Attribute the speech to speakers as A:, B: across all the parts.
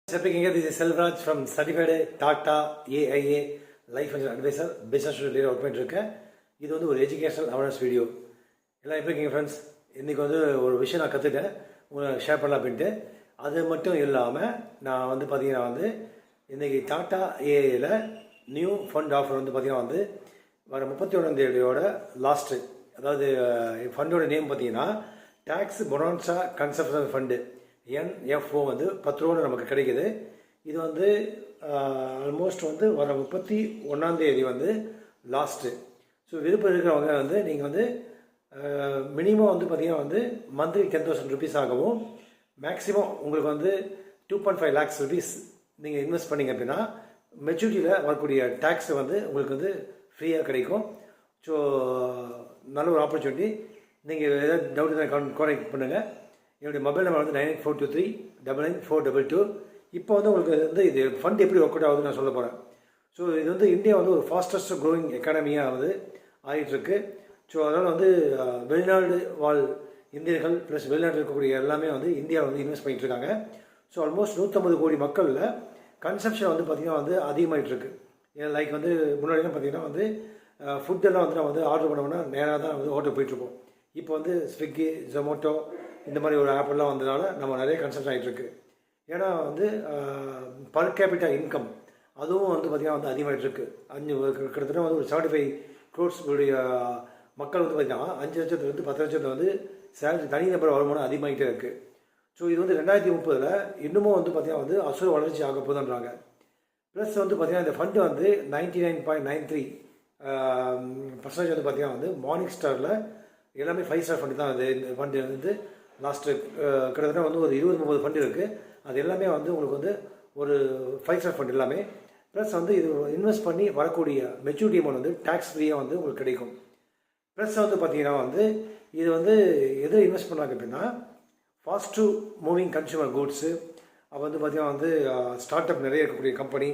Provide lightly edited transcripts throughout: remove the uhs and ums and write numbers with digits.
A: Speaking here, this is Selvraj from Certified Tata AIA Life Insurance Advisor, Business Studio work பண்ணிட்டுருக்கேன். இது வந்து ஒரு educational awareness video. எல்லாம் எப்படி இருக்கீங்க ஃப்ரெண்ட்ஸ்? இன்றைக்கி வந்து ஒரு விஷயம் நான் கற்றுட்டேன், உங்களுக்கு ஷேர் பண்ணலாம் அப்படின்ட்டு. அது மட்டும் இல்லாமல் நான் வந்து பார்த்தீங்கன்னா வந்து இன்றைக்கி டாட்டா ஏஐயில் நியூ ஃபண்ட் ஆஃபர் வந்து பார்த்தீங்கன்னா வந்து வர 31 லாஸ்ட்டு, அதாவது ஃபண்டோட நேம் பார்த்தீங்கன்னா tax bonanza consumption fund NFO வந்து 10 ரூபா நமக்கு கிடைக்குது. இது வந்து ஆல்மோஸ்ட் வந்து வர 31 வந்து லாஸ்ட்டு. ஸோ விருப்பம் இருக்கிறவங்க வந்து நீங்கள் வந்து மினிமம் வந்து பார்த்தீங்கன்னா வந்து மந்த்லி 10,000 ருபீஸ் ஆகவும், மேக்ஸிமம் உங்களுக்கு வந்து 2.5 lakhs ருபீஸ் நீங்கள் இன்வெஸ்ட் பண்ணிங்க அப்படின்னா மெச்சூரிட்டியில் வரக்கூடிய டேக்ஸ் வந்து உங்களுக்கு வந்து ஃப்ரீயாக கிடைக்கும். ஸோ நல்ல ஒரு ஆப்பர்ச்சுனிட்டி. நீங்கள் ஏதாவது டவுட் இருந்தால் கான்டாக்ட் பண்ணுங்கள். என்னுடைய மொபைல் நம்பர் வந்து 9842399422. இப்போ வந்து உங்களுக்கு வந்து இது ஃபண்ட் எப்படி ஒர்க் அவுட் ஆகுதுன்னு நான் சொல்ல போகிறேன். ஸோ இது வந்து இந்தியா வந்து ஒரு ஃபாஸ்டஸ்ட் க்ரோயிங் எக்கானமியாக வந்து ஆகிட்டுருக்கு. ஸோ அதனால் வந்து வெளிநாடு வாழ் இந்தியர்கள் ப்ளஸ் வெளிநாட்டில் இருக்கக்கூடிய எல்லாமே வந்து இந்தியாவில் வந்து இன்வெஸ்ட் பண்ணிகிட்டு இருக்காங்க. ஸோ ஆல்மோஸ்ட் 150 கோடி மக்களில் கன்சப்ஷன் வந்து பார்த்திங்கன்னா வந்து அதிகமாகிட்டுருக்கு. லைக் வந்து முன்னாடிலாம் பார்த்திங்கன்னா வந்து ஃபுட்டெல்லாம் வந்து நம்ம வந்து ஆர்டர் பண்ணோம்னா நேராக தான் வந்து ஹோட்டல் போயிட்டுருப்போம். இப்போ வந்து ஸ்விக்கி, ஜொமேட்டோ இந்த மாதிரி ஒரு ஆப்பெல்லாம் வந்ததுனால நம்ம நிறைய கன்சப்ஷன் ஆகிட்டுருக்கு. ஏன்னா வந்து பர் கேபிட்டல் இன்கம் அதுவும் வந்து பார்த்திங்கன்னா வந்து அதிகமாகிட்டுருக்கு. கிட்டத்தட்ட வந்து ஒரு 75 crores உடைய மக்கள் வந்து பார்த்திங்கன்னா 5 லட்சத்துலேருந்து 10 லட்சத்தில் வந்து சேலரி தனிநபர் வருமானம் அதிகமாகிட்டே இருக்குது. ஸோ இது வந்து 2030 இன்னமும் வந்து பார்த்திங்கன்னா வந்து அசுர வளர்ச்சி ஆக போதுன்றாங்க. ப்ளஸ் வந்து பார்த்திங்கன்னா இந்த ஃபண்டு வந்து 99.93% வந்து பார்த்திங்கன்னா வந்து மார்னிங் ஸ்டாரில் எல்லாமே 5 ஸ்டார் ஃபண்டு தான். இந்த ஃபண்டு வந்து லாஸ்ட்டு கிட்டத்தட்ட வந்து ஒரு 20-30 ஃபண்டு இருக்குது. அது எல்லாமே வந்து உங்களுக்கு வந்து ஒரு 5 ஸ்டார் ஃபண்ட் எல்லாமே. ப்ளஸ் வந்து இது இன்வெஸ்ட் பண்ணி வரக்கூடிய மெச்சூரிட்டி அமௌண்ட் வந்து டேக்ஸ் ஃப்ரீயாக வந்து உங்களுக்கு கிடைக்கும். ப்ளஸ் வந்து பார்த்தீங்கன்னா வந்து இது வந்து எதில் இன்வெஸ்ட் பண்ணுறாங்க அப்படின்னா fast to moving consumer goods, அப்போ வந்து பார்த்திங்கன்னா வந்து ஸ்டார்ட் அப் நிறைய இருக்கக்கூடிய கம்பெனி,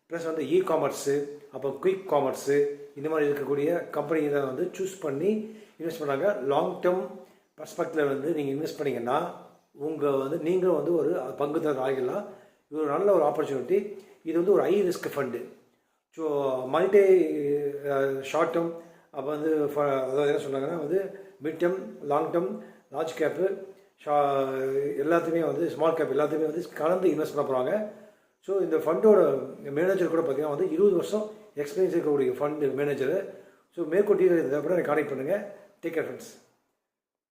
A: ப்ளஸ் வந்து காமர்ஸு, அப்போ குயிக் காமர்ஸு, இந்த மாதிரி இருக்கக்கூடிய கம்பெனி இதை வந்து சூஸ் பண்ணி இன்வெஸ்ட் பண்ணாங்க. லாங் டேர்ம் பர்ஸ்பெக்டிவில் வந்து நீங்கள் இன்வெஸ்ட் பண்ணிங்கன்னா உங்கள் வந்து நீங்களும் வந்து ஒரு பங்குதாரர் ஆகிடலாம். இது ஒரு நல்ல ஒரு ஆப்பர்ச்சுனிட்டி. இது வந்து ஒரு high risk fund. So multi short term, அப்போ வந்து அதாவது என்ன சொன்னாங்கன்னா வந்து mid term, long term, large gap, எல்லாத்தையுமே வந்து ஸ்மால் கேப் எல்லாத்தையுமே வந்து கலந்து இன்வெஸ்ட் பண்ண போகிறாங்க. ஸோ இந்த ஃபண்டோட மேனேஜர் கூட பார்த்திங்கன்னா வந்து 20 வருஷம் எக்ஸ்பீரியன்ஸ் இருக்கக்கூடிய ஃபண்டு மேனேஜரு. ஸோ மேற்கொண்டு இதை கூட கான்டாக்ட் பண்ணுங்கள். Take care friends.